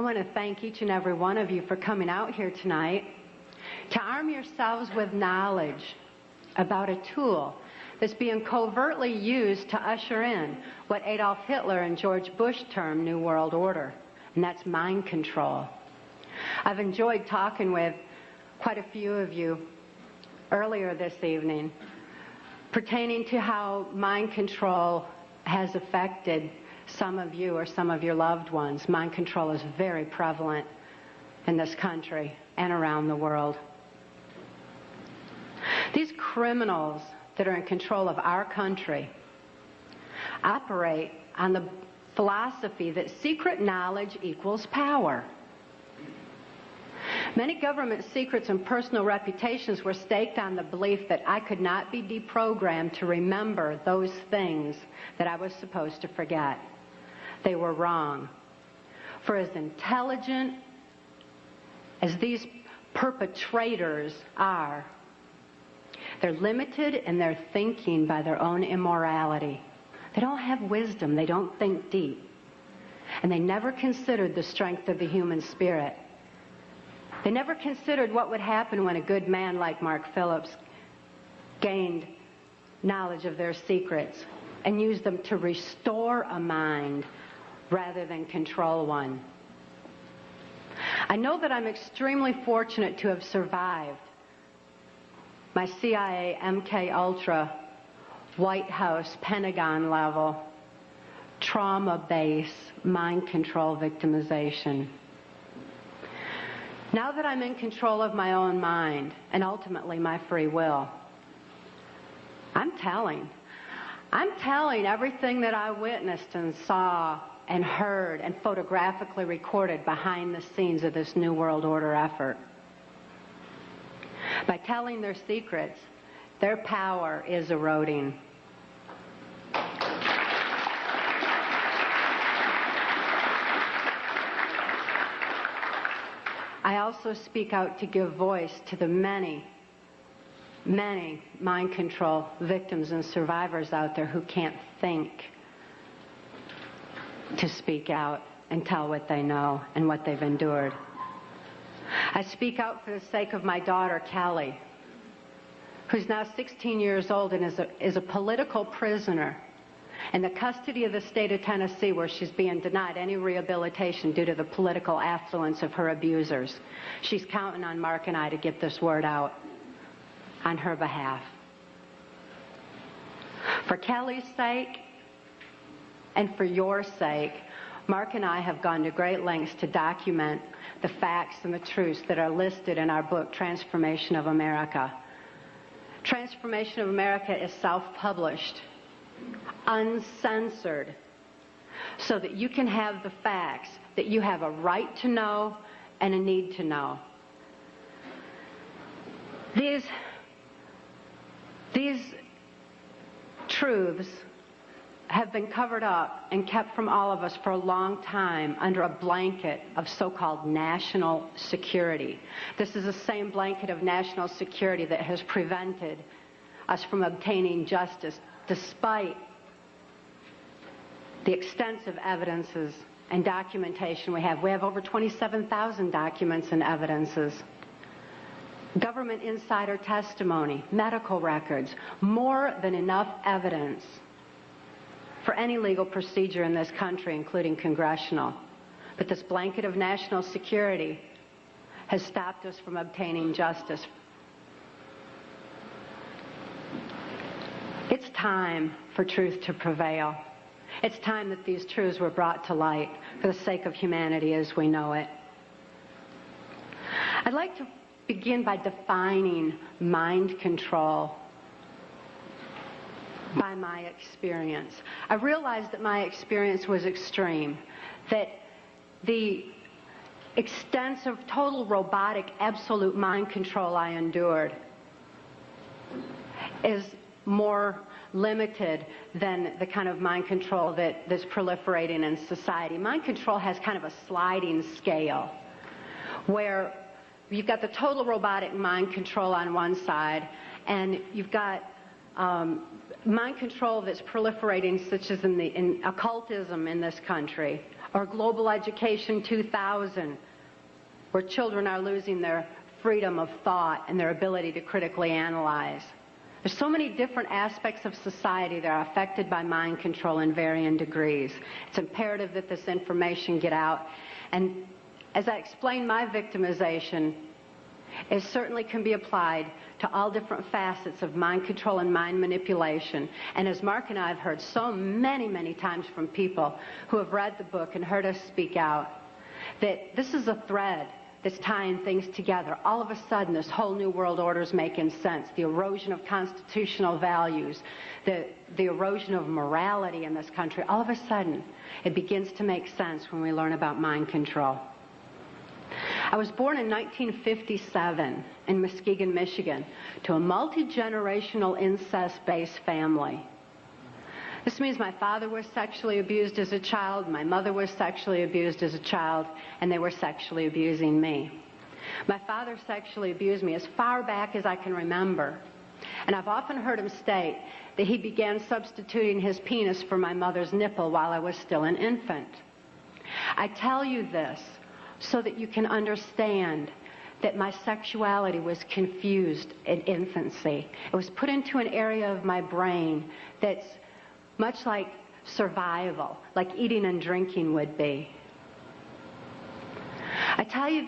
want to thank each and every one of you for coming out here tonight to arm yourselves with knowledge about a tool that's being covertly used to usher in what Adolf Hitler and George Bush termed New World Order, and that's mind control. I've enjoyed talking with quite a few of you earlier this evening pertaining to how mind control has affected some of you or some of your loved ones. Mind control is very prevalent in this country and around the world. These criminals that are in control of our country operate on the philosophy that secret knowledge equals power. Many government secrets and personal reputations were staked on the belief that I could not be deprogrammed to remember those things that I was supposed to forget. They were wrong. For as intelligent as these perpetrators are, they're limited in their thinking by their own immorality. They don't have wisdom. They don't think deep. And they never considered the strength of the human spirit. They never considered what would happen when a good man like Mark Phillips gained knowledge of their secrets and used them to restore a mind rather than control one. I know that I'm extremely fortunate to have survived my CIA, MK Ultra, White House, Pentagon level, trauma base, mind control victimization. Now that I'm in control of my own mind and ultimately my free will, I'm telling everything that I witnessed and saw and heard and photographically recorded behind the scenes of this New World Order effort. By telling their secrets, their power is eroding. I also speak out to give voice to the many mind control victims and survivors out there who can't think to speak out and tell what they know and what they've endured. I speak out for the sake of my daughter, Kelly, who's now 16 years old and is a political prisoner in the custody of the state of Tennessee, where she's being denied any rehabilitation due to the political affluence of her abusers. She's counting on Mark and I to get this word out on her behalf. For Kelly's sake and for your sake, Mark and I have gone to great lengths to document the facts and the truths that are listed in our book, Transformation of America. Transformation of America is self-published, uncensored, so that you can have the facts that you have a right to know and a need to know. These truths have been covered up and kept from all of us for a long time under a blanket of so-called national security. This is the same blanket of national security that has prevented us from obtaining justice despite the extensive evidences and documentation we have. We have over 27,000 documents and evidences. Government insider testimony, medical records, more than enough evidence for any legal procedure in this country, including congressional. But this blanket of national security has stopped us from obtaining justice. It's time for truth to prevail. It's time that these truths were brought to light for the sake of humanity as we know it. I'd like to begin by defining mind control by my experience. I realized that my experience was extreme, that the extensive, total robotic, absolute mind control I endured is more limited than the kind of mind control that's proliferating in society. Mind control has kind of a sliding scale where you've got the total robotic mind control on one side, and you've got mind control that's proliferating, such as in occultism in this country, Or Global Education 2000, where children are losing their freedom of thought and their ability to critically analyze. There's so many different aspects of society that are affected by mind control in varying degrees. It's imperative that this information get out. And as I explained, my victimization, it certainly can be applied to all different facets of mind control and mind manipulation. And as Mark and I have heard so many, many times from people who have read the book and heard us speak out, that this is a thread that's tying things together. All of a sudden, this whole new world order is making sense. The erosion of constitutional values, the erosion of morality in this country, all of a sudden, it begins to make sense when we learn about mind control. I was born in 1957 in Muskegon, Michigan, to a multi-generational incest-based family. This means my father was sexually abused as a child, my mother was sexually abused as a child, and they were sexually abusing me. My father sexually abused me as far back as I can remember, and I've often heard him state that he began substituting his penis for my mother's nipple while I was still an infant. I tell you this so that you can understand that my sexuality was confused in infancy. It was put into an area of my brain that's much like survival, like eating and drinking would be. I tell you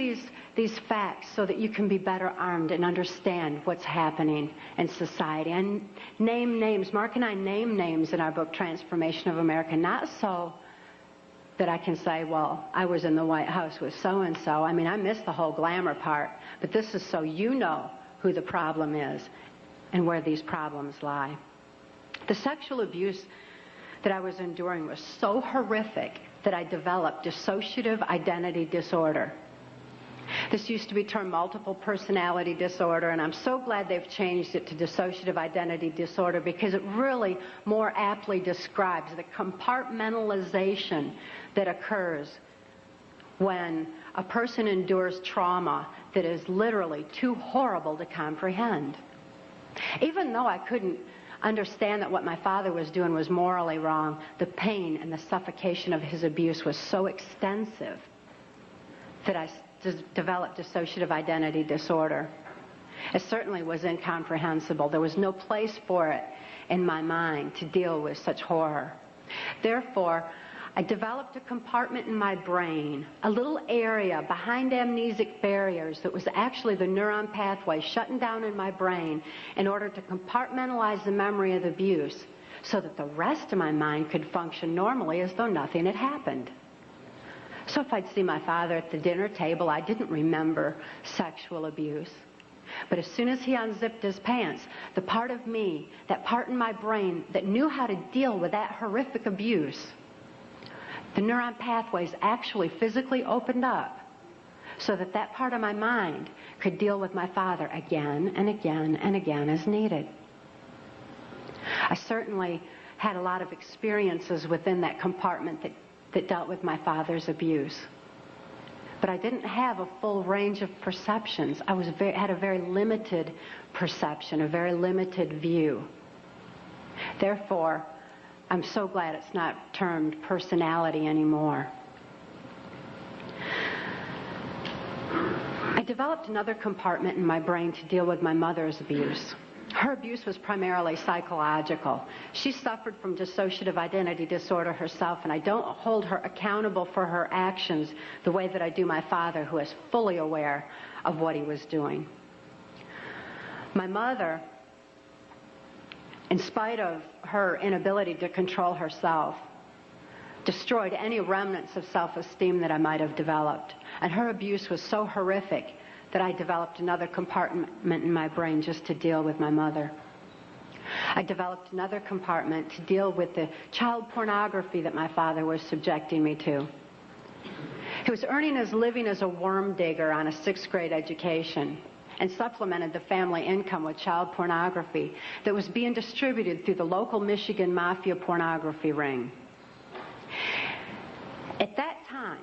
these facts so that you can be better armed and understand what's happening in society. And name names. Mark and I name names in our book, Transformation of America, not so that I can say, well, I was in the White House with so-and-so. I mean, I missed the whole glamour part. But this is so you know who the problem is and where these problems lie. The sexual abuse that I was enduring was so horrific that I developed dissociative identity disorder. This used to be termed multiple personality disorder, and I'm so glad they've changed it to dissociative identity disorder because it really more aptly describes the compartmentalization that occurs when a person endures trauma that is literally too horrible to comprehend. Even though I couldn't understand that what my father was doing was morally wrong, the pain and the suffocation of his abuse was so extensive that I developed dissociative identity disorder. It certainly was incomprehensible. There was no place for it in my mind to deal with such horror. Therefore, I developed a compartment in my brain, a little area behind amnesic barriers that was actually the neuron pathway shutting down in my brain in order to compartmentalize the memory of the abuse so that the rest of my mind could function normally as though nothing had happened. So if I'd see my father at the dinner table, I didn't remember sexual abuse. But as soon as he unzipped his pants, the part of me, that part in my brain that knew how to deal with that horrific abuse, the neuron pathways actually physically opened up so that that part of my mind could deal with my father again and again and again as needed. I certainly had a lot of experiences within that compartment that dealt with my father's abuse. But I didn't have a full range of perceptions. I had a very limited perception, a very limited view. Therefore, I'm so glad it's not termed personality anymore. I developed another compartment in my brain to deal with my mother's abuse. Her abuse was primarily psychological. She suffered from dissociative identity disorder herself, and I don't hold her accountable for her actions the way that I do my father, who is fully aware of what he was doing. My mother, in spite of her inability to control herself, destroyed any remnants of self-esteem that I might have developed. And her abuse was so horrific that I developed another compartment in my brain just to deal with my mother. I developed another compartment to deal with the child pornography that my father was subjecting me to. He was earning his living as a worm digger on a 6th grade education and supplemented the family income with child pornography that was being distributed through the local Michigan mafia pornography ring. At that time,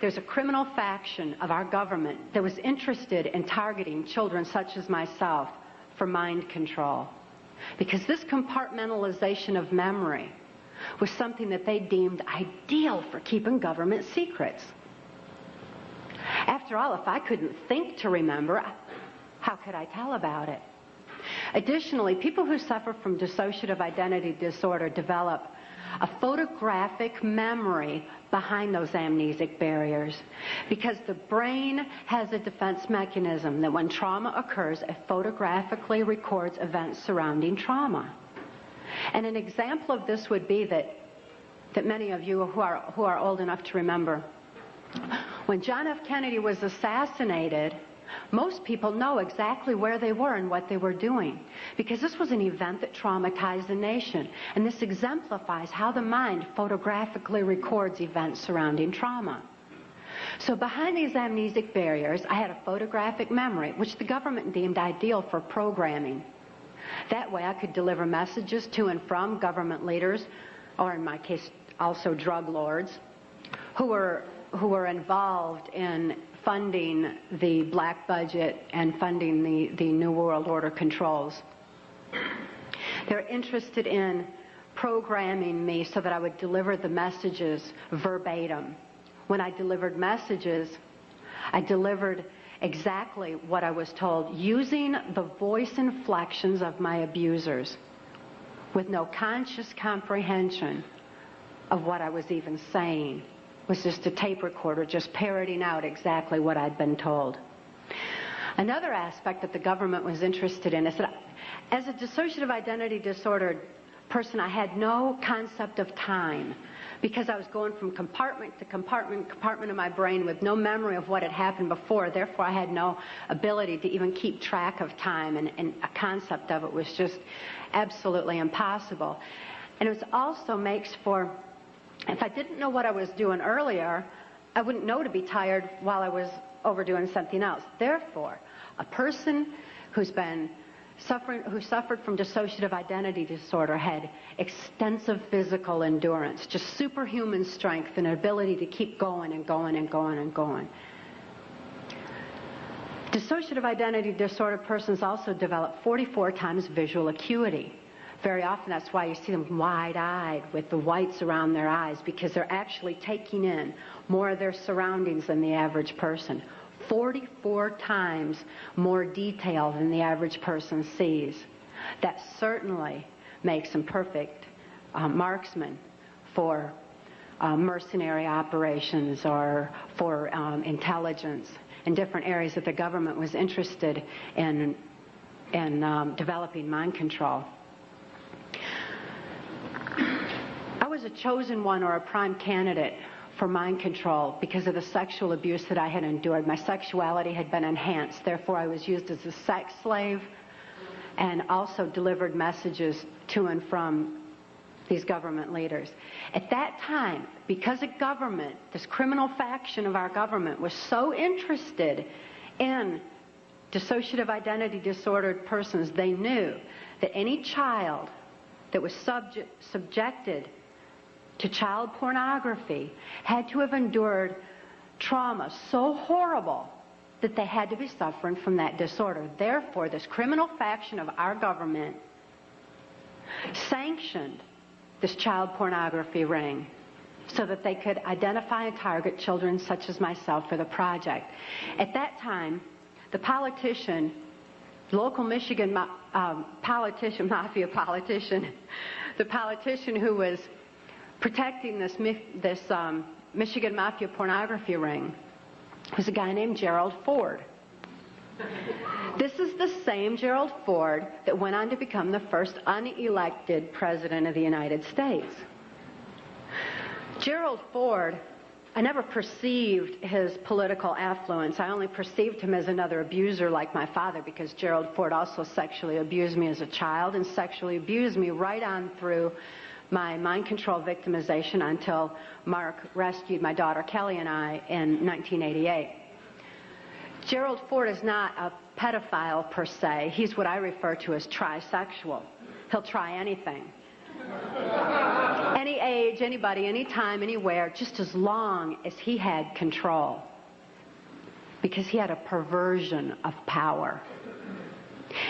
there's a criminal faction of our government that was interested in targeting children such as myself for mind control. Because this compartmentalization of memory was something that they deemed ideal for keeping government secrets. After all, if I couldn't think to remember, how could I tell about it? Additionally, people who suffer from dissociative identity disorder develop a photographic memory behind those amnesic barriers, because the brain has a defense mechanism that when trauma occurs, it photographically records events surrounding trauma. And an example of this would be that many of you who are old enough to remember, when John F. Kennedy was assassinated, most people know exactly where they were and what they were doing, because this was an event that traumatized the nation. And this exemplifies how the mind photographically records events surrounding trauma. So behind these amnesic barriers, I had a photographic memory, which the government deemed ideal for programming. That way I could deliver messages to and from government leaders, or in my case, also drug lords, who were involved in funding the black budget and funding the New World Order controls. They're interested in programming me so that I would deliver the messages verbatim. When I delivered messages, I delivered exactly what I was told, using the voice inflections of my abusers, with no conscious comprehension of what I was even saying. It was just a tape recorder just parroting out exactly what I'd been told. Another aspect that the government was interested in is that as a dissociative identity disordered person, I had no concept of time, because I was going from compartment to compartment of my brain with no memory of what had happened before. Therefore, I had no ability to even keep track of time, and a concept of it was just absolutely impossible. And it also makes for, if I didn't know what I was doing earlier, I wouldn't know to be tired while I was overdoing something else. Therefore, a person who suffered from dissociative identity disorder had extensive physical endurance, just superhuman strength and ability to keep going and going and going and going. Dissociative identity disorder persons also develop 44 times visual acuity. Very often that's why you see them wide-eyed with the whites around their eyes, because they're actually taking in more of their surroundings than the average person. 44 times more detail than the average person sees. That certainly makes them perfect marksmen for mercenary operations or for intelligence in different areas that the government was interested in developing mind control. I was a chosen one, or a prime candidate, for mind control because of the sexual abuse that I had endured. My sexuality had been enhanced. Therefore, I was used as a sex slave and also delivered messages to and from these government leaders. At that time, because a government, this criminal faction of our government, was so interested in dissociative identity disordered persons, they knew that any child that was subjected to child pornography had to have endured trauma so horrible that they had to be suffering from that disorder. Therefore, this criminal faction of our government sanctioned this child pornography ring so that they could identify and target children such as myself for the project. At that time, the politician, local Michigan mafia politician, the politician who was protecting this Michigan mafia pornography ring was a guy named Gerald Ford. This is the same Gerald Ford that went on to become the first unelected president of the United States. Gerald Ford, I never perceived his political affluence. I only perceived him as another abuser like my father, because Gerald Ford also sexually abused me as a child and sexually abused me right on through my mind control victimization until Mark rescued my daughter Kelly and I in 1988. Gerald Ford is not a pedophile per se. He's what I refer to as trisexual. He'll try anything. Any age, anybody, anytime, anywhere, just as long as he had control. Because he had a perversion of power.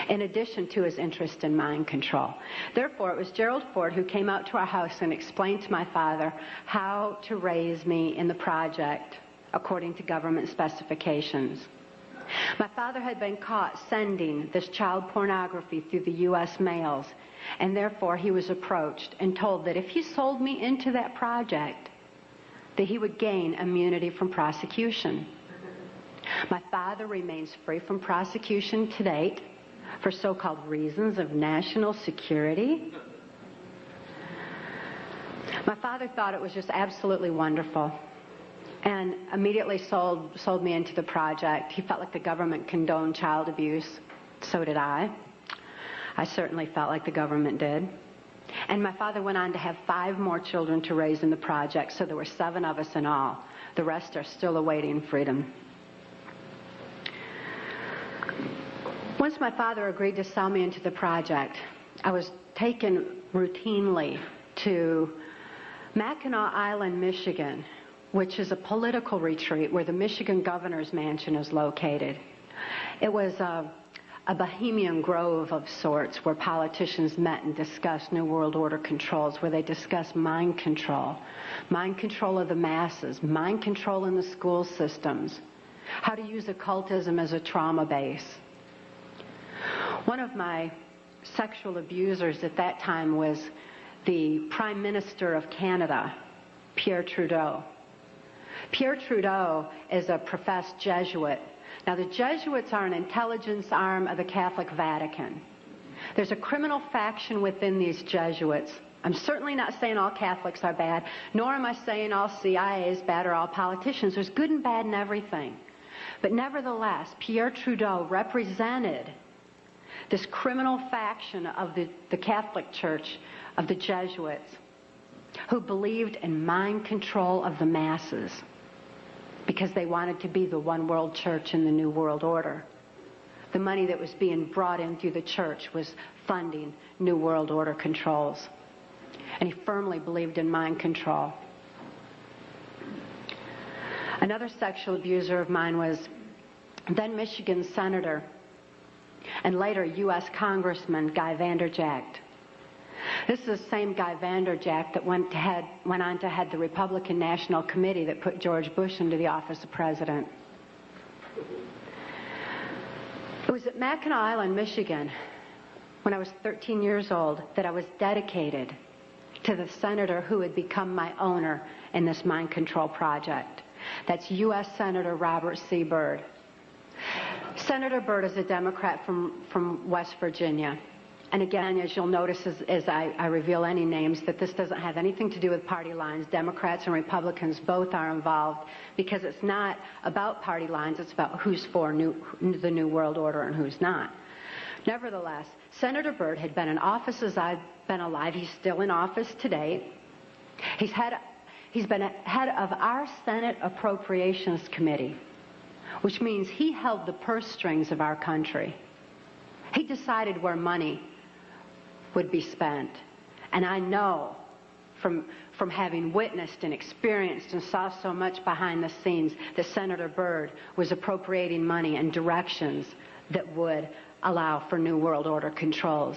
in addition to his interest in mind control. Therefore, it was Gerald Ford who came out to our house and explained to my father how to raise me in the project according to government specifications. My father had been caught sending this child pornography through the U.S. mails, and therefore he was approached and told that if he sold me into that project, that he would gain immunity from prosecution. My father remains free from prosecution to date for so-called reasons of national security. My father thought it was just absolutely wonderful and immediately sold me into the project. He felt like the government condoned child abuse. So did I. I certainly felt like the government did. And my father went on to have 5 more children to raise in the project, so there were 7 of us in all. The rest are still awaiting freedom. Once my father agreed to sell me into the project, I was taken routinely to Mackinac Island, Michigan, which is a political retreat where the Michigan governor's mansion is located. It was a bohemian grove of sorts where politicians met and discussed New World Order controls, where they discussed mind control of the masses, mind control in the school systems, how to use occultism as a trauma base. One of my sexual abusers at that time was the Prime Minister of Canada, Pierre Trudeau. Pierre Trudeau is a professed Jesuit. Now, the Jesuits are an intelligence arm of the Catholic Vatican. There's a criminal faction within these Jesuits. I'm certainly not saying all Catholics are bad, nor am I saying all CIA is bad or all politicians. There's good and bad in everything. But nevertheless, Pierre Trudeau represented this criminal faction of the Catholic Church, of the Jesuits, who believed in mind control of the masses because they wanted to be the one world church in the New World Order. The money that was being brought in through the church was funding New World Order controls. And he firmly believed in mind control. Another sexual abuser of mine was then Michigan Senator and later U.S. Congressman Guy Vanderjagt. This is the same Guy Vanderjagt that went on to head the Republican National Committee that put George Bush into the office of president. It was at Mackinac Island, Michigan, when I was 13 years old, that I was dedicated to the senator who had become my owner in this mind control project. That's U.S. Senator Robert C. Byrd. Senator Byrd is a Democrat from West Virginia. And again, as you'll notice as I reveal any names, that this doesn't have anything to do with party lines. Democrats and Republicans both are involved because it's not about party lines. It's about who's for the New World Order and who's not. Nevertheless, Senator Byrd had been in office as I've been alive. He's still in office today. He's been head of our Senate Appropriations Committee, which means he held the purse strings of our country. He decided where money would be spent. And I know from having witnessed and experienced and saw so much behind the scenes that Senator Byrd was appropriating money in directions that would allow for New World Order controls.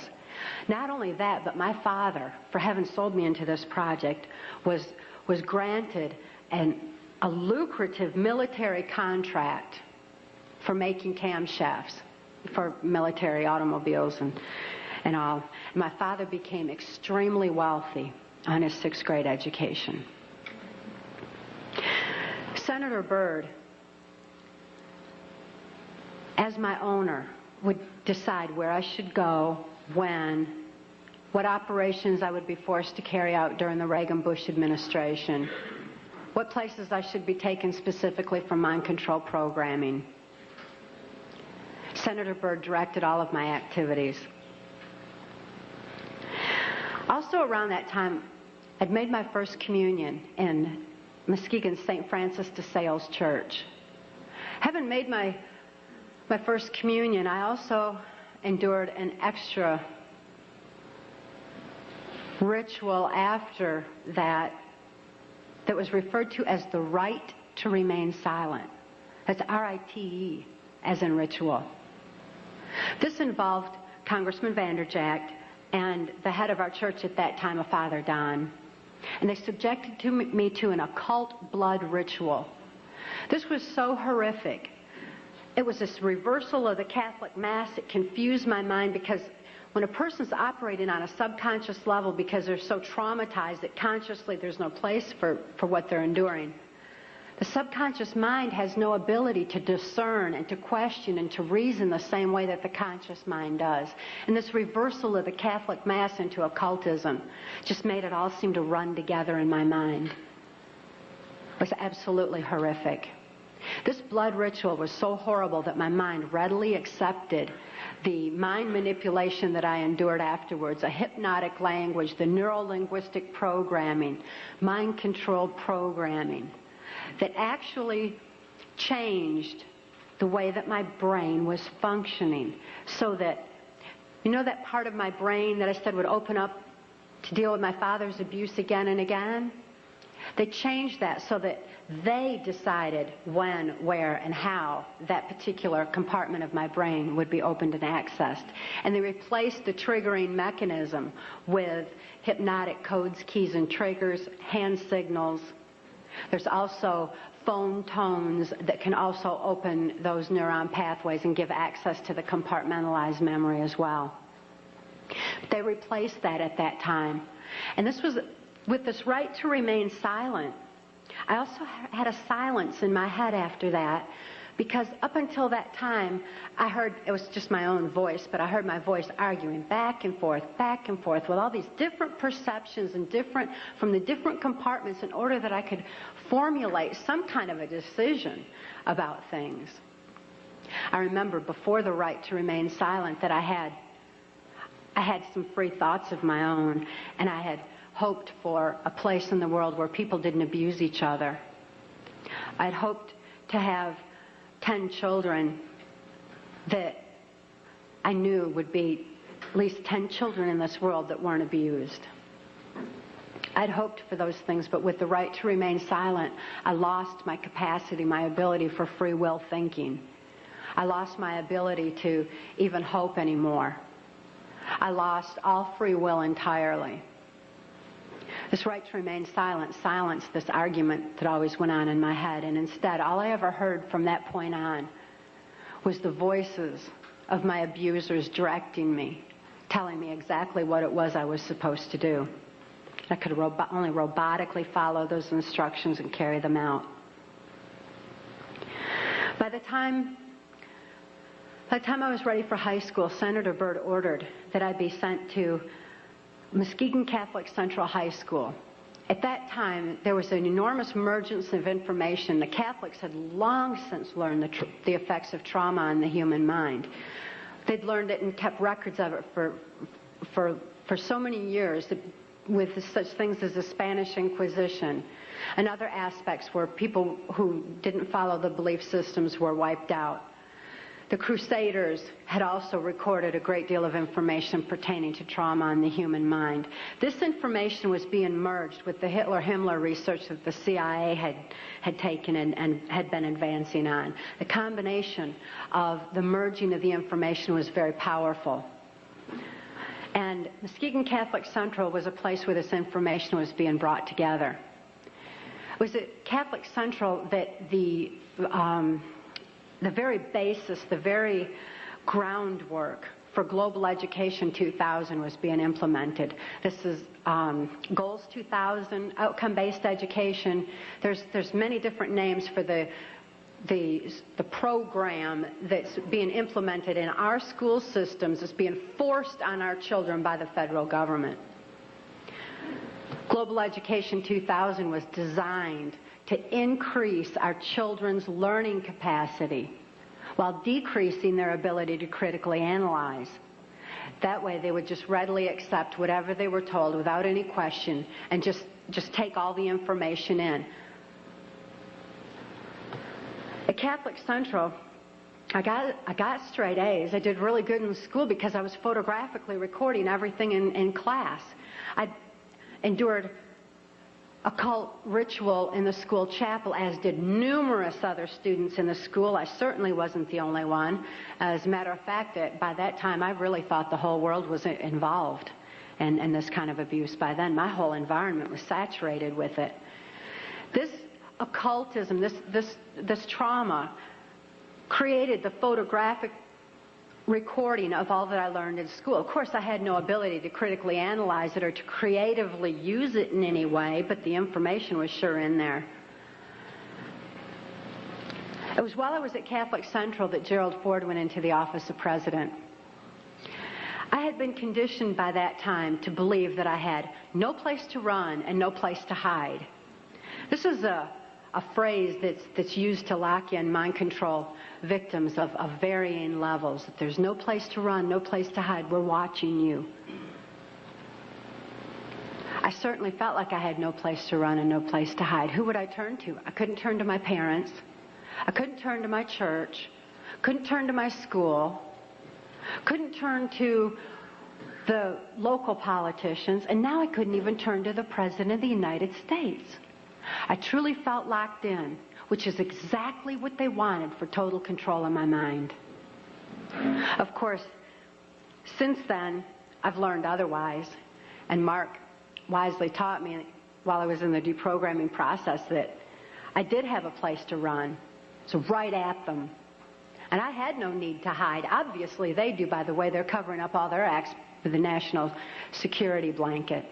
Not only that, but my father, for having sold me into this project, was granted a lucrative military contract for making camshafts for military automobiles and all. My father became extremely wealthy on his 6th grade education. Senator Byrd, as my owner, would decide where I should go, when, what operations I would be forced to carry out during the Reagan-Bush administration, what places I should be taken specifically for mind control programming. Senator Byrd directed all of my activities. Also around that time, I'd made my first communion in Muskegon's St. Francis de Sales Church. Having made my first communion, I also endured an extra ritual after that was referred to as the rite to remain silent. That's R-I-T-E, as in ritual. This involved Congressman Vanderjagt and the head of our church at that time, a Father Don. And they subjected me to an occult blood ritual. This was so horrific. It was this reversal of the Catholic Mass. It confused my mind because when a person's operating on a subconscious level because they're so traumatized that consciously there's no place for what they're enduring, the subconscious mind has no ability to discern and to question and to reason the same way that the conscious mind does. And this reversal of the Catholic Mass into occultism just made it all seem to run together in my mind. It was absolutely horrific. This blood ritual was so horrible that my mind readily accepted the mind manipulation that I endured afterwards, a hypnotic language, the neuro-linguistic programming, mind-controlled programming, that actually changed the way that my brain was functioning, so that, you know, that part of my brain that I said would open up to deal with my father's abuse again and again? They changed that so that they decided when, where, and how that particular compartment of my brain would be opened and accessed. And they replaced the triggering mechanism with hypnotic codes, keys, and triggers, hand signals. There's also phone tones that can also open those neuron pathways and give access to the compartmentalized memory as well. They replaced that at that time. And this was with this right to remain silent. I also had a silence in my head after that, because up until that time, I heard, it was just my own voice, but I heard my voice arguing back and forth with all these different perceptions and from the different compartments in order that I could formulate some kind of a decision about things. I remember before the right to remain silent that I had some free thoughts of my own, and I had hoped for a place in the world where people didn't abuse each other. I'd hoped to have 10 children that I knew would be at least 10 children in this world that weren't abused. I'd hoped for those things, but with the right to remain silent, I lost my capacity, my ability for free will thinking. I lost my ability to even hope anymore. I lost all free will entirely. This right to remain silent silenced this argument that always went on in my head, and instead, all I ever heard from that point on was the voices of my abusers directing me, telling me exactly what it was I was supposed to do. I could only robotically follow those instructions and carry them out. By the time I was ready for high school, Senator Byrd ordered that I be sent to Muskegon Catholic Central High School. At that time, there was an enormous emergence of information. The Catholics had long since learned the effects of trauma on the human mind. They'd learned it and kept records of it for so many years, with such things as the Spanish Inquisition and other aspects where people who didn't follow the belief systems were wiped out. The Crusaders had also recorded a great deal of information pertaining to trauma on the human mind. This information was being merged with the Hitler-Himmler research that the CIA had taken and had been advancing on. The combination of the merging of the information was very powerful. And Muskegon Catholic Central was a place where this information was being brought together. It was at Catholic Central that the very basis, the very groundwork for Global Education 2000 was being implemented. This is Goals 2000, outcome-based education. There's many different names for the program that's being implemented in our school systems. It's being forced on our children by the federal government. Global Education 2000 was designed to increase our children's learning capacity while decreasing their ability to critically analyze. That way they would just readily accept whatever they were told without any question and just take all the information in. At Catholic Central, I got straight A's. I did really good in school because I was photographically recording everything in class. I endured occult ritual in the school chapel, as did numerous other students in the school. I certainly wasn't the only one. As a matter of fact, by that time, I really thought the whole world was involved in this kind of abuse. By then, my whole environment was saturated with it. This occultism, this trauma, created the photographic recording of all that I learned in school. Of course, I had no ability to critically analyze it or to creatively use it in any way, but the information was sure in there. It was while I was at Catholic Central that Gerald Ford went into the office of president. I had been conditioned by that time to believe that I had no place to run and no place to hide. This is a phrase that's used to lock in mind control victims of varying levels. That there's no place to run, no place to hide. We're watching you. I certainly felt like I had no place to run and no place to hide. Who would I turn to? I couldn't turn to my parents. I couldn't turn to my church. Couldn't turn to my school. Couldn't turn to the local politicians. And now I couldn't even turn to the President of the United States. I truly felt locked in, which is exactly what they wanted for total control of my mind. Of course, since then, I've learned otherwise. And Mark wisely taught me while I was in the deprogramming process that I did have a place to run. So right at them. And I had no need to hide. Obviously, they do, by the way. They're covering up all their acts with the national security blanket.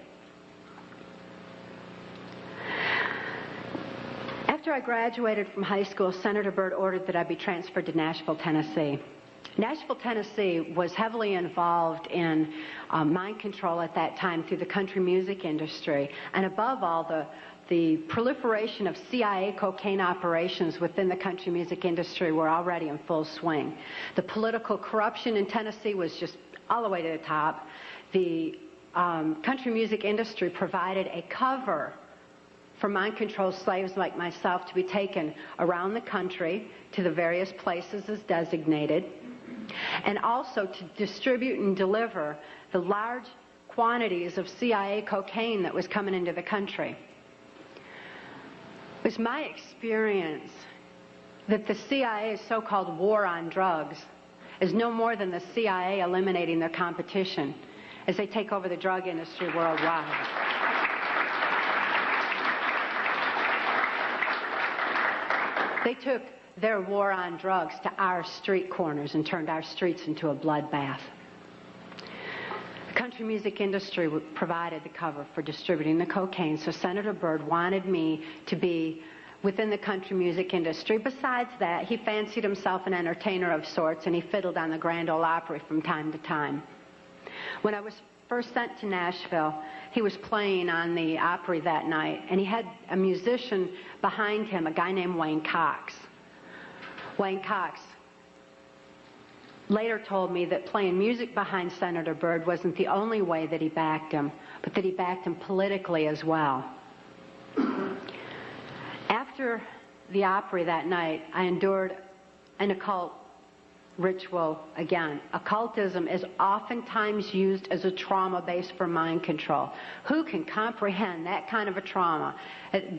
After I graduated from high school, Senator Byrd ordered that I be transferred to Nashville, Tennessee. Nashville, Tennessee was heavily involved in mind control at that time through the country music industry, and above all, the proliferation of CIA cocaine operations within the country music industry were already in full swing. The political corruption in Tennessee was just all the way to the top. The country music industry provided a cover for mind-controlled slaves like myself to be taken around the country to the various places as designated, and also to distribute and deliver the large quantities of CIA cocaine that was coming into the country. It was my experience that the CIA's so-called war on drugs is no more than the CIA eliminating their competition as they take over the drug industry worldwide. They took their war on drugs to our street corners and turned our streets into a bloodbath. The country music industry provided the cover for distributing the cocaine, so Senator Byrd wanted me to be within the country music industry. Besides that, he fancied himself an entertainer of sorts, and he fiddled on the Grand Ole Opry from time to time. When I was first sent to Nashville, he was playing on the Opry that night, and he had a musician behind him, a guy named Wayne Cox. Wayne Cox later told me that playing music behind Senator Byrd wasn't the only way that he backed him, but that he backed him politically as well. After the Opry that night, I endured an occult ritual again. Occultism is oftentimes used as a trauma base for mind control. Who can comprehend that kind of a trauma?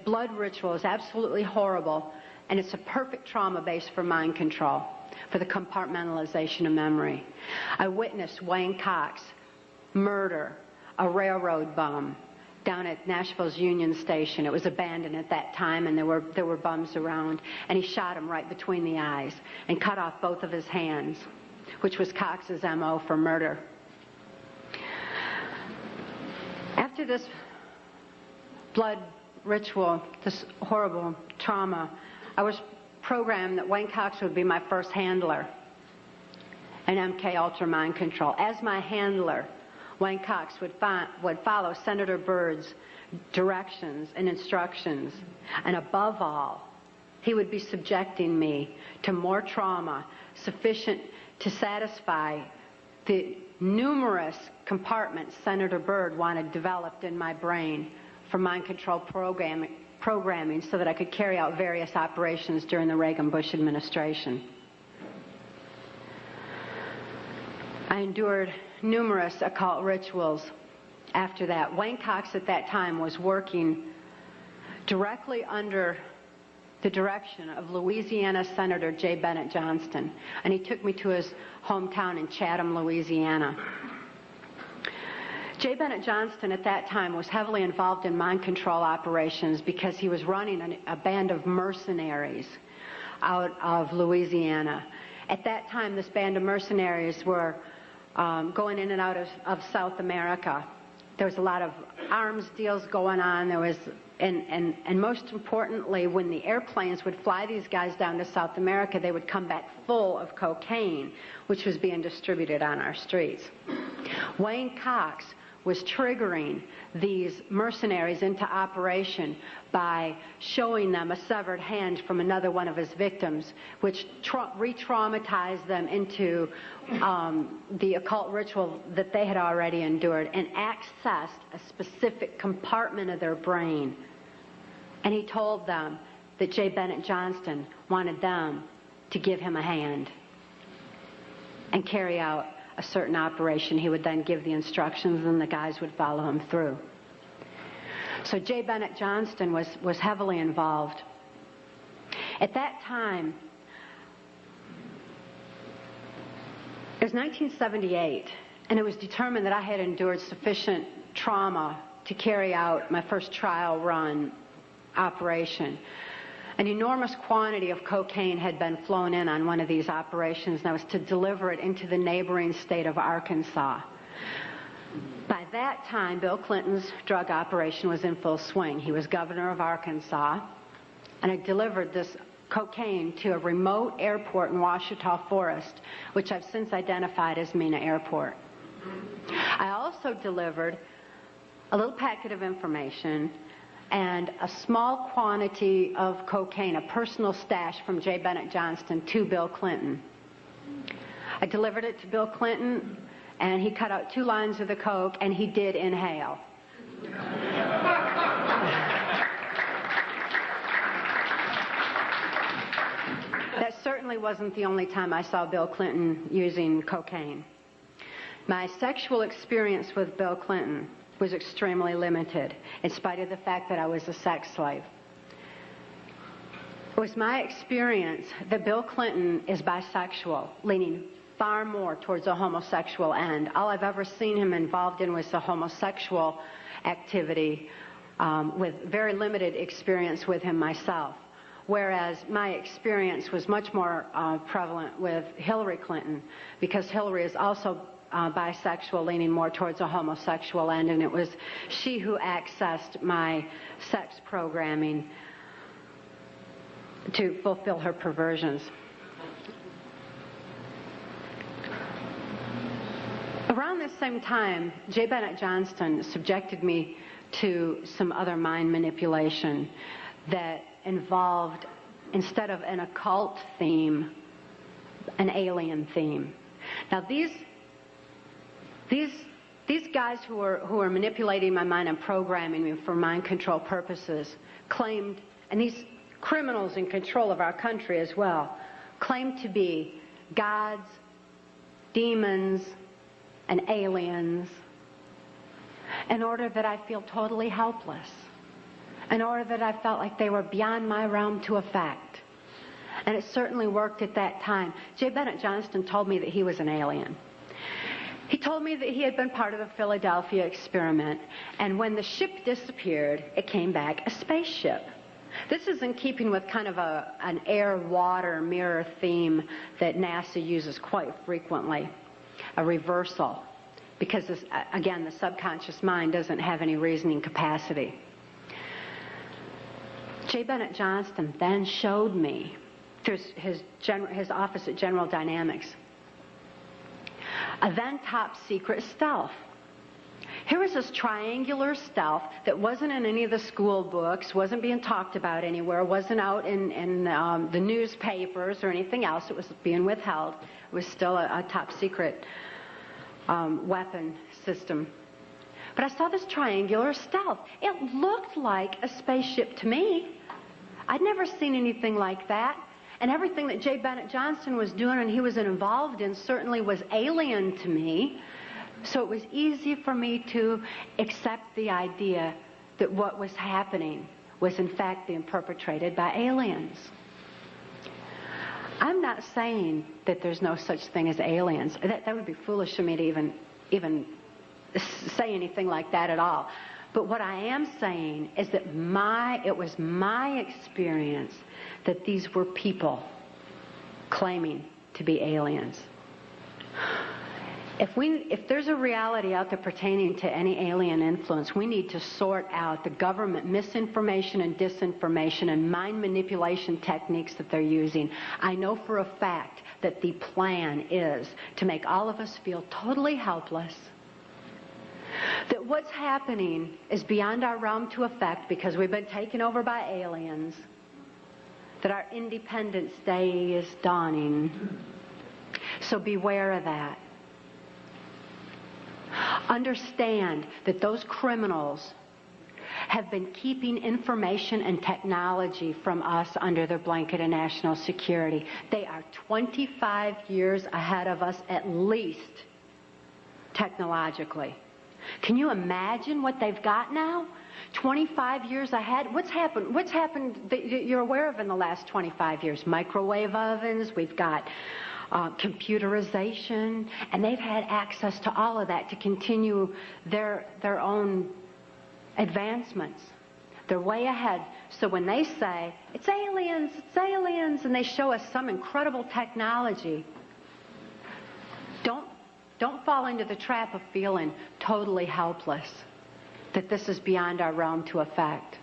Blood ritual is absolutely horrible, and it's a perfect trauma base for mind control, for the compartmentalization of memory. I witnessed Wayne Cox murder a railroad bum down at Nashville's Union Station. It was abandoned at that time, and there were bums around, and he shot him right between the eyes and cut off both of his hands, which was Cox's MO for murder. After this blood ritual, this horrible trauma, I was programmed that Wayne Cox would be my first handler in MK Ultra mind control. As my handler, Wayne Cox would follow Senator Byrd's directions and instructions, and above all, he would be subjecting me to more trauma sufficient to satisfy the numerous compartments Senator Byrd wanted developed in my brain for mind control programming so that I could carry out various operations during the Reagan-Bush administration. I endured numerous occult rituals after that. Wayne Cox at that time was working directly under the direction of Louisiana Senator J. Bennett Johnston, and he took me to his hometown in Chatham, Louisiana. J. Bennett Johnston at that time was heavily involved in mind control operations because he was running a band of mercenaries out of Louisiana. At that time, this band of mercenaries were going in and out of South America. There was a lot of arms deals going on. There was, and most importantly, when the airplanes would fly these guys down to South America, they would come back full of cocaine, which was being distributed on our streets. Wayne Cox was triggering these mercenaries into operation by showing them a severed hand from another one of his victims, which re-traumatized them into the occult ritual that they had already endured and accessed a specific compartment of their brain. And he told them that J. Bennett Johnston wanted them to give him a hand and carry out a certain operation. He would then give the instructions and the guys would follow him through. So J. Bennett Johnston was heavily involved. At that time, it was 1978, and it was determined that I had endured sufficient trauma to carry out my first trial run operation. An enormous quantity of cocaine had been flown in on one of these operations, and I was to deliver it into the neighboring state of Arkansas. By that time, Bill Clinton's drug operation was in full swing. He was governor of Arkansas, and I delivered this cocaine to a remote airport in Ouachita Forest, which I've since identified as Mena Airport. I also delivered a little packet of information and a small quantity of cocaine, a personal stash from J. Bennett Johnston, to Bill Clinton. I delivered it to Bill Clinton, and he cut out 2 lines of the coke, and he did inhale. That certainly wasn't the only time I saw Bill Clinton using cocaine. My sexual experience with Bill Clinton was extremely limited, in spite of the fact that I was a sex slave. It was my experience that Bill Clinton is bisexual, leaning far more towards a homosexual end. All I've ever seen him involved in was a homosexual activity, with very limited experience with him myself. Whereas my experience was much more prevalent with Hillary Clinton, because Hillary is also bisexual, leaning more towards a homosexual end, and it was she who accessed my sex programming to fulfill her perversions. Around this same time, J. Bennett Johnston subjected me to some other mind manipulation that involved, instead of an occult theme, an alien theme. Now these guys who are manipulating my mind and programming me for mind control purposes claimed, and these criminals in control of our country as well, claimed to be gods, demons, and aliens, in order that I feel totally helpless, in order that I felt like they were beyond my realm to affect. And it certainly worked at that time. J. Bennett Johnston told me that he was an alien. He told me that he had been part of the Philadelphia experiment, and when the ship disappeared, it came back a spaceship. This is in keeping with kind of an air-water mirror theme that NASA uses quite frequently, a reversal, because this, again, the subconscious mind doesn't have any reasoning capacity. J. Bennett Johnston then showed me, through his office at General Dynamics, a then top secret stealth. Here was this triangular stealth that wasn't in any of the school books, wasn't being talked about anywhere, wasn't out in the newspapers or anything else. It was being withheld. It was still a top secret weapon system. But I saw this triangular stealth. It looked like a spaceship to me. I'd never seen anything like that. And everything that J. Bennett Johnston was doing and he was involved in certainly was alien to me. So it was easy for me to accept the idea that what was happening was in fact being perpetrated by aliens. I'm not saying that there's no such thing as aliens. That would be foolish of me to even say anything like that at all. But what I am saying is that it was my experience that these were people claiming to be aliens. If there's a reality out there pertaining to any alien influence, we need to sort out the government misinformation and disinformation and mind manipulation techniques that they're using. I know for a fact that the plan is to make all of us feel totally helpless, that what's happening is beyond our realm to affect because we've been taken over by aliens, that our Independence Day is dawning. So beware of that. Understand that those criminals have been keeping information and technology from us under their blanket of national security. They are 25 years ahead of us at least, technologically. Can you imagine what they've got now? 25 years ahead? What's happened that you're aware of in the last 25 years? Microwave ovens, we've got computerization, and they've had access to all of that to continue their own advancements. They're way ahead. So when they say, it's aliens, and they show us some incredible technology, don't fall into the trap of feeling totally helpless, that this is beyond our realm to affect.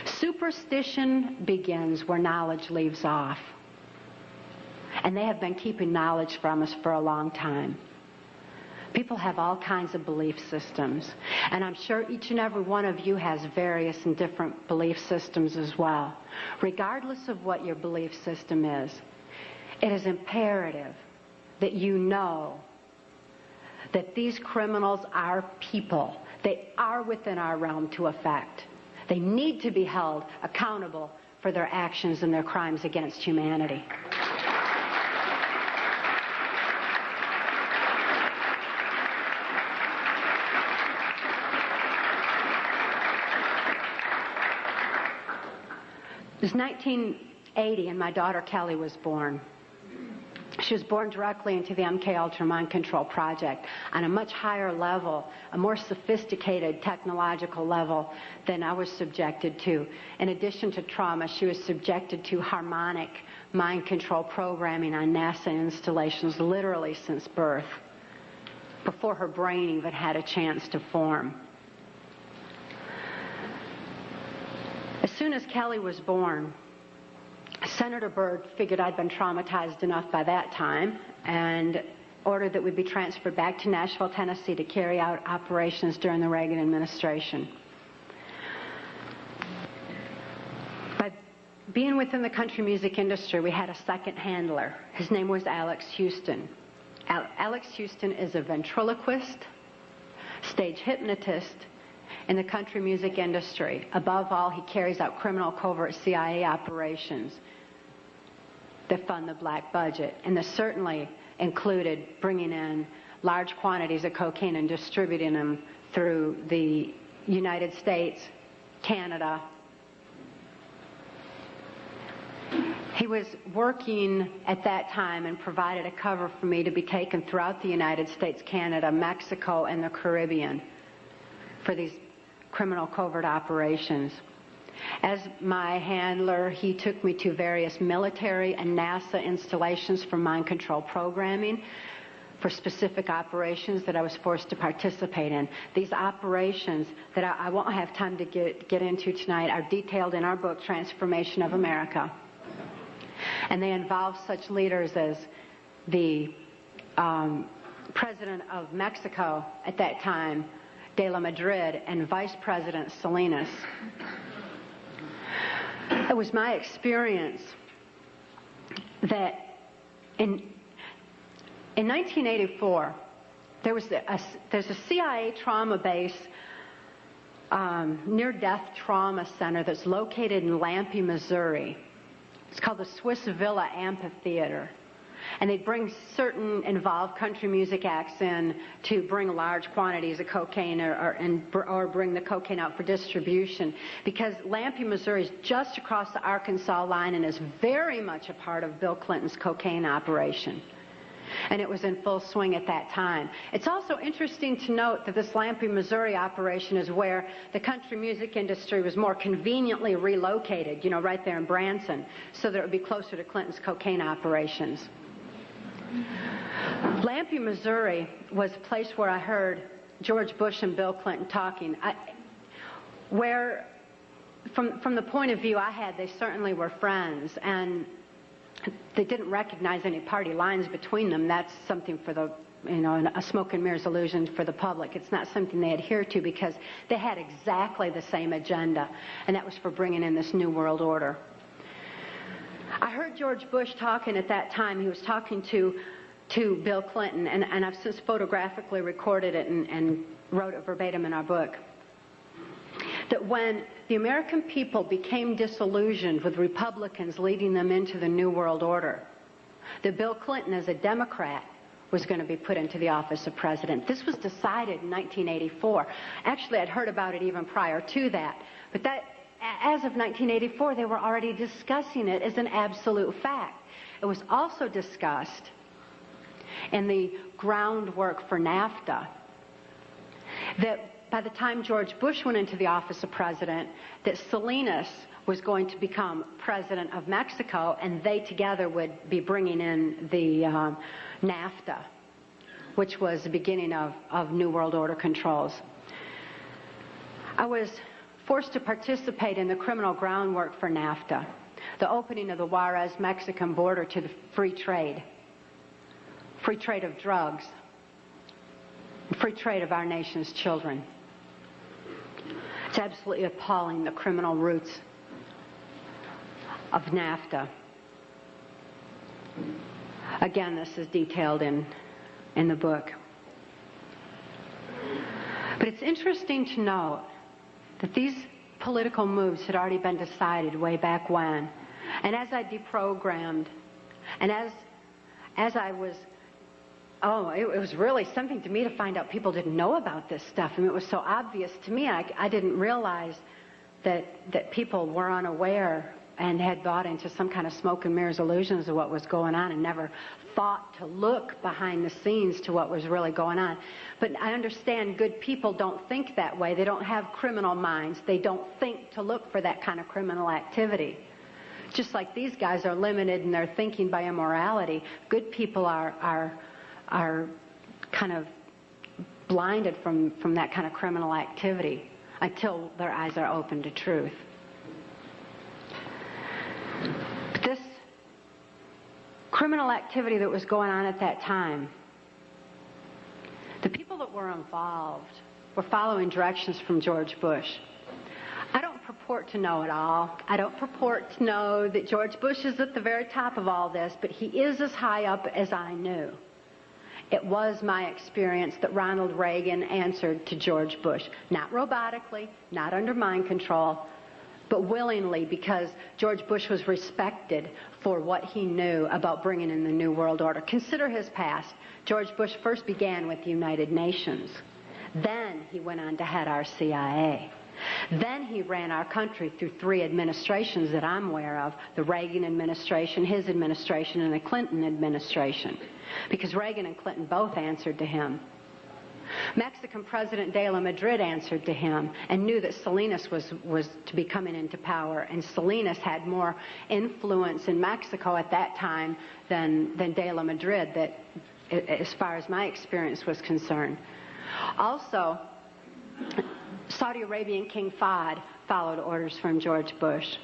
Superstition begins where knowledge leaves off. And they have been keeping knowledge from us for a long time. People have all kinds of belief systems. And I'm sure each and every one of you has various and different belief systems as well. Regardless of what your belief system is, it is imperative that you know that these criminals are people. They are within our realm to affect. They need to be held accountable for their actions and their crimes against humanity. It was 1980 and my daughter Kelly was born. She was born directly into the MK Ultra Mind Control Project on a much higher level, a more sophisticated technological level than I was subjected to. In addition to trauma, she was subjected to harmonic mind control programming on NASA installations literally since birth, before her brain even had a chance to form. As soon as Kelly was born, Senator Byrd figured I'd been traumatized enough by that time and ordered that we be transferred back to Nashville, Tennessee to carry out operations during the Reagan administration. By being within the country music industry, we had a second handler. His name was Alex Houston. Alex Houston is a ventriloquist, stage hypnotist in the country music industry. Above all, he carries out criminal covert CIA operations that fund the black budget. And this certainly included bringing in large quantities of cocaine and distributing them through the United States, Canada. He was working at that time and provided a cover for me to be taken throughout the United States, Canada, Mexico, and the Caribbean for these criminal covert operations. As my handler, he took me to various military and NASA installations for mind control programming for specific operations that I was forced to participate in. These operations that I won't have time to get into tonight are detailed in our book, Transformation of America. And they involve such leaders as the President of Mexico at that time, De La Madrid, and Vice President Salinas. It was my experience that in 1984, there's a CIA trauma base, near-death trauma center that's located in Lampe, Missouri. It's called the Swiss Villa Amphitheater. And they'd bring certain involved country music acts in to bring large quantities of cocaine or bring the cocaine out for distribution, because Lampe, Missouri is just across the Arkansas line and is very much a part of Bill Clinton's cocaine operation. And it was in full swing at that time. It's also interesting to note that this Lampe, Missouri operation is where the country music industry was more conveniently relocated, right there in Branson, so that it would be closer to Clinton's cocaine operations. Lampe, Missouri was a place where I heard George Bush and Bill Clinton talking, where, from the point of view I had, they certainly were friends, and they didn't recognize any party lines between them. That's something for the, a smoke and mirrors illusion for the public. It's not something they adhere to, because they had exactly the same agenda, and that was for bringing in this New World Order. I heard George Bush talking at that time. He was talking to Bill Clinton, and I've since photographically recorded it and wrote it verbatim in our book, that when the American people became disillusioned with Republicans leading them into the New World Order, that Bill Clinton, as a Democrat, was going to be put into the office of president. This was decided in 1984. Actually, I'd heard about it even prior to that. But as of 1984, they were already discussing it as an absolute fact. It was also discussed in the groundwork for NAFTA that by the time George Bush went into the office of president, that Salinas was going to become president of Mexico, and they together would be bringing in the NAFTA, which was the beginning of New World Order controls. I was forced to participate in the criminal groundwork for NAFTA, the opening of the Juarez-Mexican border to the free trade of drugs, free trade of our nation's children. It's absolutely appalling, the criminal roots of NAFTA. Again, this is detailed in the book. But it's interesting to note that these political moves had already been decided way back when. And as I deprogrammed, and as I was, it was really something to me to find out people didn't know about this stuff. I mean, it was so obvious to me. I didn't realize that people were unaware and had bought into some kind of smoke and mirrors illusions of what was going on and never thought to look behind the scenes to what was really going on. But I understand good people don't think that way. They don't have criminal minds. They don't think to look for that kind of criminal activity. Just like these guys are limited in their thinking by immorality, good people are kind of blinded from that kind of criminal activity until their eyes are open to truth. But this criminal activity that was going on at that time, the people that were involved were following directions from George Bush. I don't purport to know it all. I don't purport to know that George Bush is at the very top of all this, but he is as high up as I knew. It was my experience that Ronald Reagan answered to George Bush, not robotically, not under mind control, but willingly, because George Bush was respected for what he knew about bringing in the New World Order. Consider his past. George Bush first began with the United Nations. Then he went on to head our CIA. Then he ran our country through 3 administrations that I'm aware of, the Reagan administration, his administration, and the Clinton administration, because Reagan and Clinton both answered to him. Mexican President de la Madrid answered to him and knew that Salinas was to be coming into power, and Salinas had more influence in Mexico at that time than de la Madrid, that, as far as my experience was concerned. Also, Saudi Arabian King Fahd followed orders from George Bush,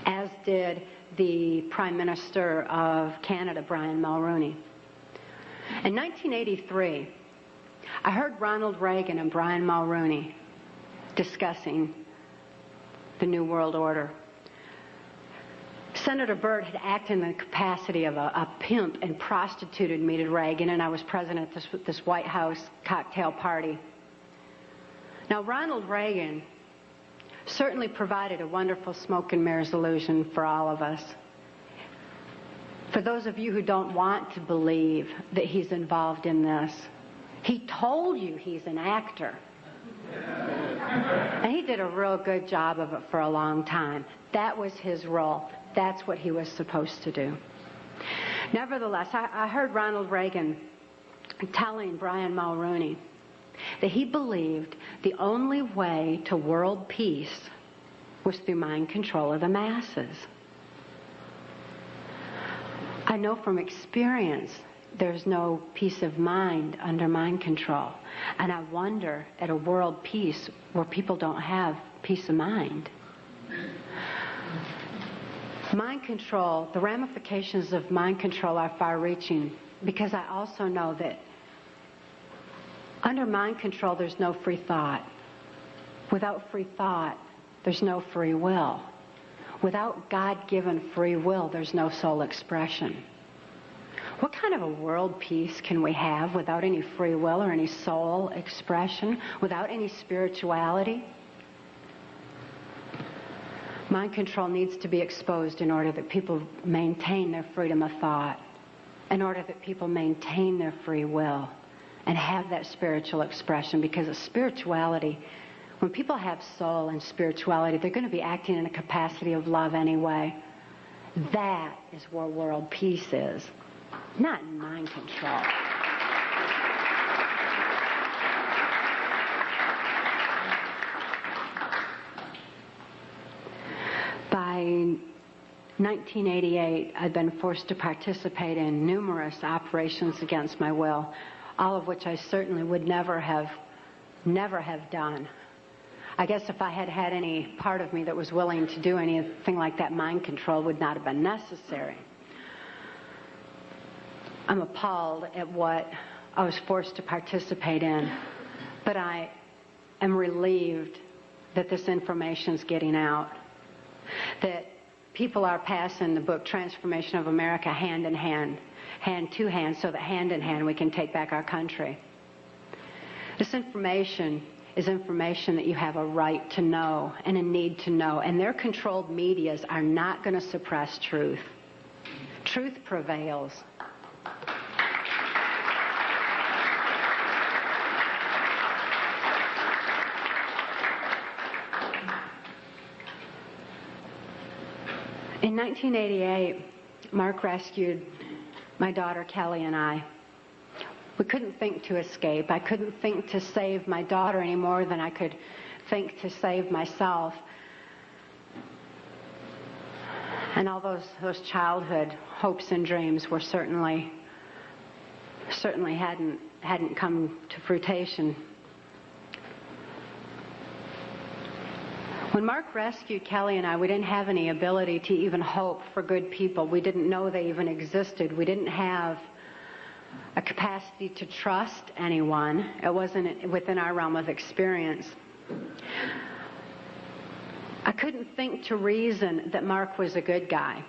as did the Prime Minister of Canada, Brian Mulroney. In 1983, I heard Ronald Reagan and Brian Mulroney discussing the New World Order. Senator Byrd had acted in the capacity of a pimp and prostituted me to Reagan, and I was present at this White House cocktail party. Now, Ronald Reagan certainly provided a wonderful smoke and mirrors illusion for all of us. For those of you who don't want to believe that he's involved in this, he told you he's an actor. And he did a real good job of it for a long time. That was his role. That's what he was supposed to do. Nevertheless, I heard Ronald Reagan telling Brian Mulroney that he believed the only way to world peace was through mind control of the masses. I know from experience there's no peace of mind under mind control. And I wonder at a world peace where people don't have peace of mind. Mind control, the ramifications of mind control are far-reaching, because I also know that under mind control there's no free thought. Without free thought, there's no free will. Without God-given free will, there's no soul expression. What kind of a world peace can we have without any free will or any soul expression, without any spirituality? Mind control needs to be exposed in order that people maintain their freedom of thought, in order that people maintain their free will and have that spiritual expression, because of spirituality, when people have soul and spirituality, they're going to be acting in a capacity of love anyway. That is where world peace is, not mind control. By 1988, I'd been forced to participate in numerous operations against my will, all of which I certainly would never have done. I guess if I had had any part of me that was willing to do anything like that, mind control would not have been necessary. I'm appalled at what I was forced to participate in, but I am relieved that this information is getting out, that people are passing the book Transformation of America hand in hand, hand to hand, so that hand in hand we can take back our country. This information is information that you have a right to know and a need to know, and their controlled medias are not going to suppress truth. Truth prevails. In 1988, Mark rescued my daughter Kelly and I. We couldn't think to escape. I couldn't think to save my daughter any more than I could think to save myself. And all those childhood hopes and dreams were certainly hadn't come to fruition. When Mark rescued Kelly and I, we didn't have any ability to even hope for good people. We didn't know they even existed. We didn't have a capacity to trust anyone. It wasn't within our realm of experience. I couldn't think to reason that Mark was a good guy.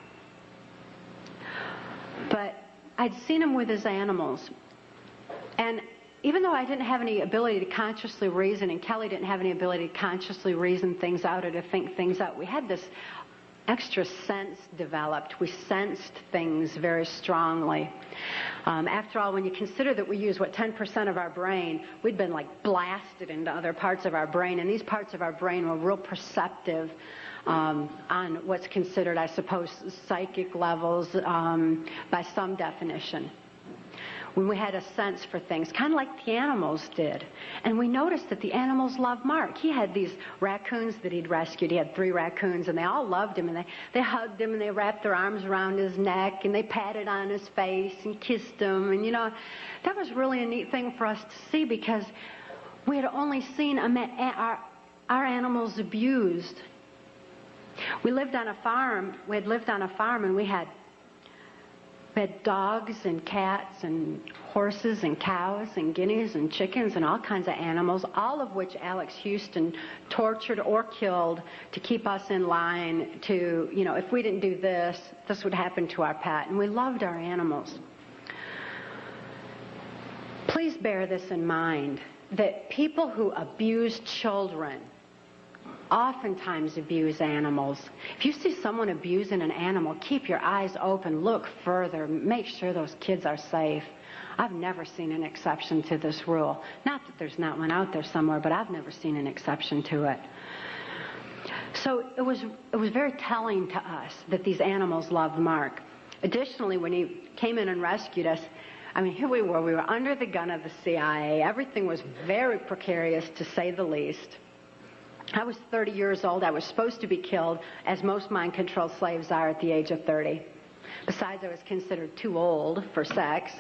But I'd seen him with his animals. And even though I didn't have any ability to consciously reason, and Kelly didn't have any ability to consciously reason things out or to think things out, we had this extra sense developed. We sensed things very strongly. After all, when you consider that we use, 10% of our brain, we'd been like blasted into other parts of our brain, and these parts of our brain were real perceptive on what's considered, I suppose, psychic levels by some definition. When we had a sense for things, kind of like the animals did. And we noticed that the animals loved Mark. He had these raccoons that he'd rescued. He had 3 raccoons, and they all loved him, and they hugged him, and they wrapped their arms around his neck, and they patted on his face and kissed him. And, that was really a neat thing for us to see, because we had only seen our animals abused. We lived on a farm. We had lived on a farm, and we had dogs and cats and horses and cows and guineas and chickens and all kinds of animals, all of which Alex Houston tortured or killed to keep us in line to, if we didn't do this, this would happen to our pet. And we loved our animals. Please bear this in mind, that people who abuse children oftentimes abuse animals. If you see someone abusing an animal, keep your eyes open, look further, make sure those kids are safe. I've never seen an exception to this rule. Not that there's not one out there somewhere, but I've never seen an exception to it. So it was very telling to us that these animals loved Mark. Additionally, when he came in and rescued us, I mean, here we were under the gun of the CIA. Everything was very precarious, to say the least. I was 30 years old. I was supposed to be killed, as most mind-controlled slaves are at the age of 30. Besides, I was considered too old for sex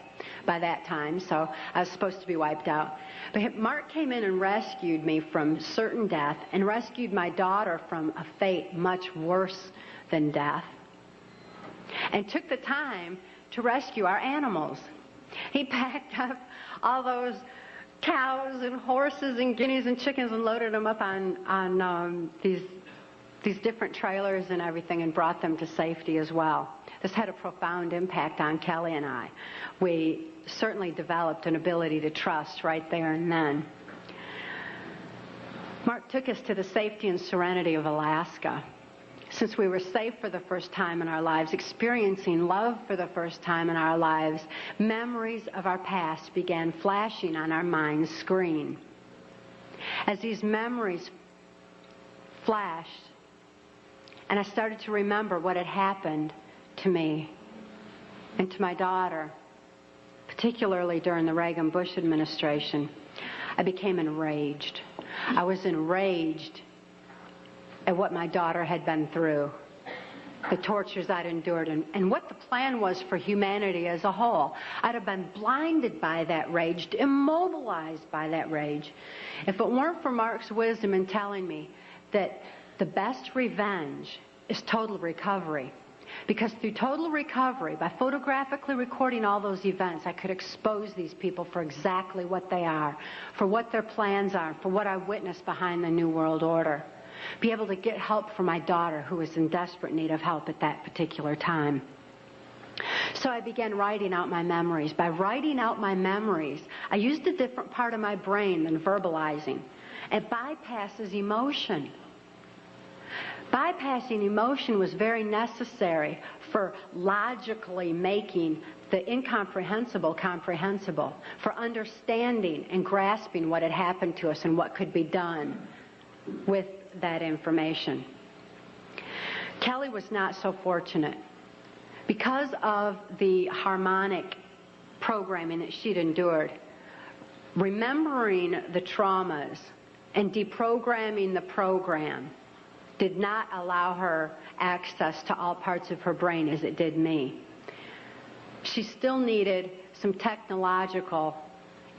by that time, so I was supposed to be wiped out. But Mark came in and rescued me from certain death and rescued my daughter from a fate much worse than death, and took the time to rescue our animals. He packed up all those cows and horses and guineas and chickens and loaded them up on these different trailers and everything and brought them to safety as well. This had a profound impact on Kelly and I. We certainly developed an ability to trust right there and then. Mark took us to the safety and serenity of Alaska. Since we were safe for the first time in our lives, experiencing love for the first time in our lives, memories of our past began flashing on our mind's screen. As these memories flashed, and I started to remember what had happened to me and to my daughter, particularly during the Reagan-Bush administration, I became enraged. I was enraged at what my daughter had been through, the tortures I'd endured, and what the plan was for humanity as a whole. I'd have been blinded by that rage, immobilized by that rage, if it weren't for Mark's wisdom in telling me that the best revenge is total recovery. Because through total recovery, by photographically recording all those events, I could expose these people for exactly what they are, for what their plans are, for what I witnessed behind the New World Order. Be able to get help for my daughter, who was in desperate need of help at that particular time. So I began writing out my memories. By writing out my memories, I used a different part of my brain than verbalizing. It bypasses emotion. Bypassing emotion was very necessary for logically making the incomprehensible comprehensible, for understanding and grasping what had happened to us and what could be done with that information. Kelly was not so fortunate. Because of the harmonic programming that she'd endured, remembering the traumas and deprogramming the program did not allow her access to all parts of her brain as it did me. She still needed some technological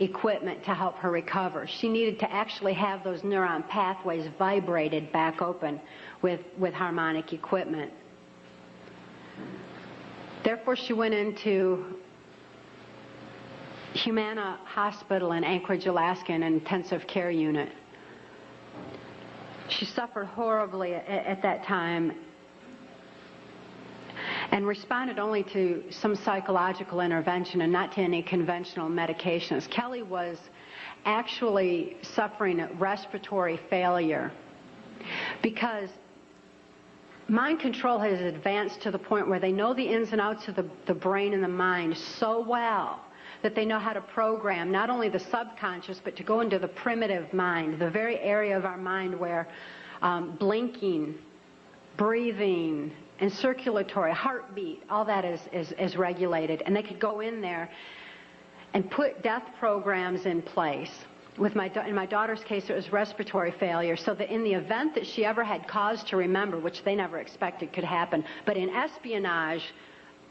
equipment to help her recover. She needed to actually have those neuron pathways vibrated back open with harmonic equipment. Therefore, she went into Humana Hospital in Anchorage, Alaska, in an intensive care unit. She suffered horribly at that time and responded only to some psychological intervention and not to any conventional medications. Kelly was actually suffering respiratory failure because mind control has advanced to the point where they know the ins and outs of the brain and the mind so well that they know how to program not only the subconscious, but to go into the primitive mind, the very area of our mind where blinking, breathing, and circulatory, heartbeat, all that is regulated. And they could go in there and put death programs in place. In my daughter's case, it was respiratory failure, so that in the event that she ever had cause to remember, which they never expected could happen, but in espionage,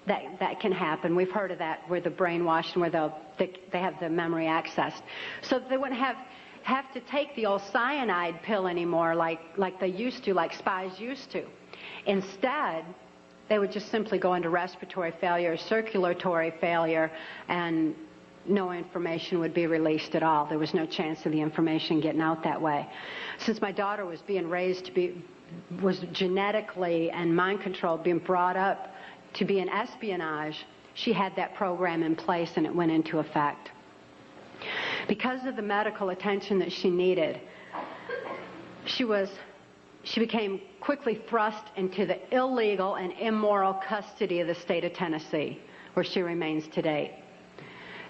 that can happen. We've heard of that, where the brainwashed and where they have the memory accessed. So they wouldn't have to take the old cyanide pill anymore like they used to, like spies used to. Instead, they would just simply go into respiratory failure, circulatory failure, and no information would be released at all. There was no chance of the information getting out that way. Since my daughter was being raised was genetically and mind controlled, being brought up to be in espionage, she had that program in place and it went into effect. Because of the medical attention that she needed, she was she became quickly thrust into the illegal and immoral custody of the state of Tennessee, where she remains today.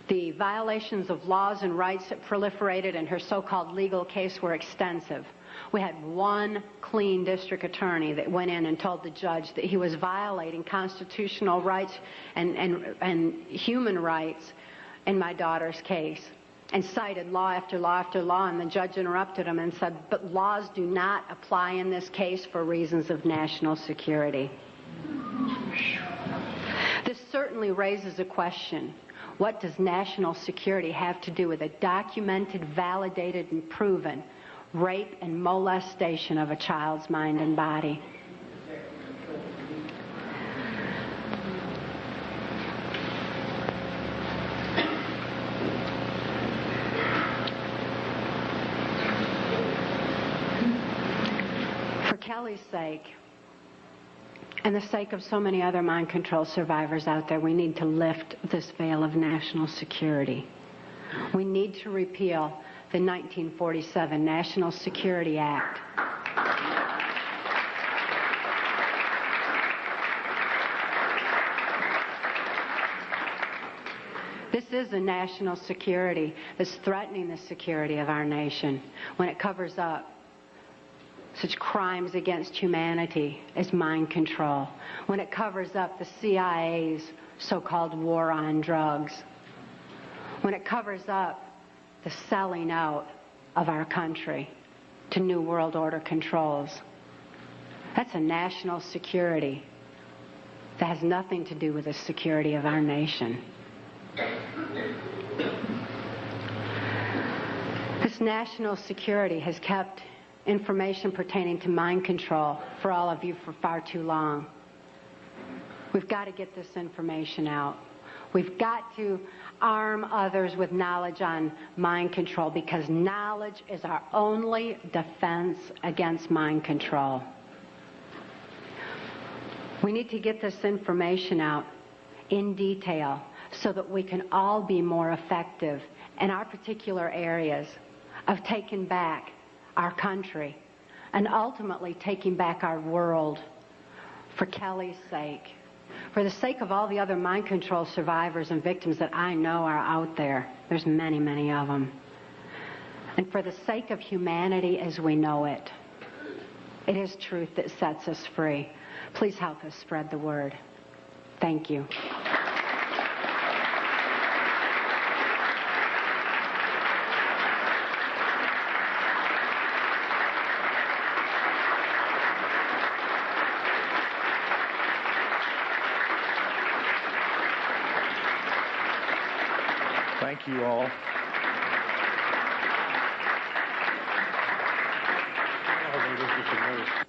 The violations of laws and rights that proliferated in her so-called legal case were extensive. We had one clean district attorney that went in and told the judge that he was violating constitutional rights and human rights in my daughter's case, and cited law after law after law, and the judge interrupted him and said, but laws do not apply in this case for reasons of national security. This certainly raises a question. What does national security have to do with a documented, validated, and proven rape and molestation of a child's mind and body? For Kelly's sake, and the sake of so many other mind control survivors out there, we need to lift this veil of national security. We need to repeal the 1947 National Security Act. This is a national security that's threatening the security of our nation when it covers up such crimes against humanity as mind control, when it covers up the CIA's so-called war on drugs, when it covers up the selling out of our country to New World Order controls. That's a national security that has nothing to do with the security of our nation. This national security has kept information pertaining to mind control for all of you for far too long. We've got to get this information out. We've got to arm others with knowledge on mind control, because knowledge is our only defense against mind control. We need to get this information out in detail so that we can all be more effective in our particular areas of taking back our country and ultimately taking back our world, for Kelly's sake, for the sake of all the other mind control survivors and victims that I know are out there. There's many, many of them. And for the sake of humanity as we know it. It is truth that sets us free. Please help us spread the word. Thank you. Thank you all. Oh, this is amazing.